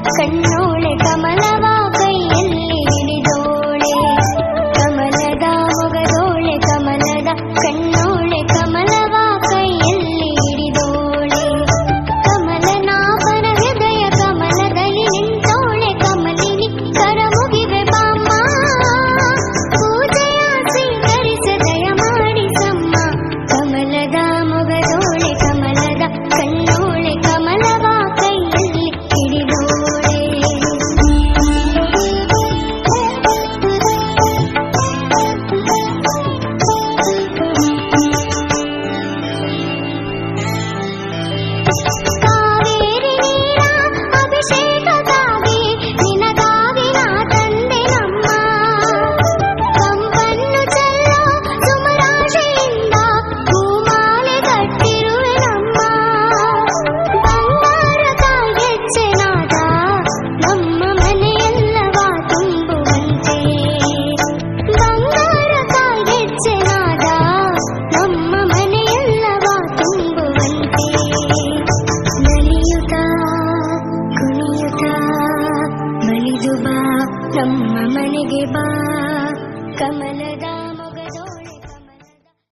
ಕಣ್ಣೋಳೆ ಕಮಲವ ಕೈಯಲ್ಲಿ ಹಿಡಿದೋಳೆ ಕಮಲದ ಮೊಗದೋಳೆ ಕಮಲದ ಕಣ್ಣೋಳೆ ಕಮಲವ ಕೈಯಲ್ಲಿ ಹಿಡಿದೋಳೆ ಕಮಲನಾಭನ ಹೃದಯ ಕಮಲದಲ್ಲಿ ನಿಂತೋಳೆ ಕಮಲಿನಿ ಕರ ಮುಗಿವೆ ಬಾಮ್ಮ ಪೂಜೆಯ ಸ್ವೀಕರಿಸ ದಯ ಮಾಡಿಸಮ್ಮ ಕಮಲದ ಮೊಗದೋಳೆ ಕಮಲದ ಕಣ್ಣೋಳೆ ಕಮಲವ ಕೈಯಲ್ಲಿ ಹಿಡಿದೋಳೆ ಕಾವೇರಿ ನೀರ ಅಭಿಷೇಕಕ್ಕಾಗಿ ನಿನಗಾಗಿ ನಾ ತಂದೆ ನಮ್ಮ ಕಂಪನ್ನು ಚೆಲ್ಲೋ ಸುಮರಾಶಿಯಿಂದ ಹೂಮಾಲೆ ಕಟ್ಟಿರುವೆ ನಮ್ಮ ಬಂಗಾರ ಕಾಲ್ಗೆಚ್ಚೆನಾದ ನಮ್ಮ ಮನೆಯೆಲ್ಲವ ತುಂಬುವಂತೆ ಬಂಗಾರ ಕಾಲ್ಗೆಚ್ಚೆನಾದ ನಮ್ಮ ಮನೆಯೆಲ್ಲವ ತುಂಬುವಂತೆ ನಲಿಯುತ್ತ ಕುಣಿಯುತ್ತ ಬಲಿದು ಬಾ ನಮ್ಮ ಮನೆಗೆ ಬಾ ಕಮಲದ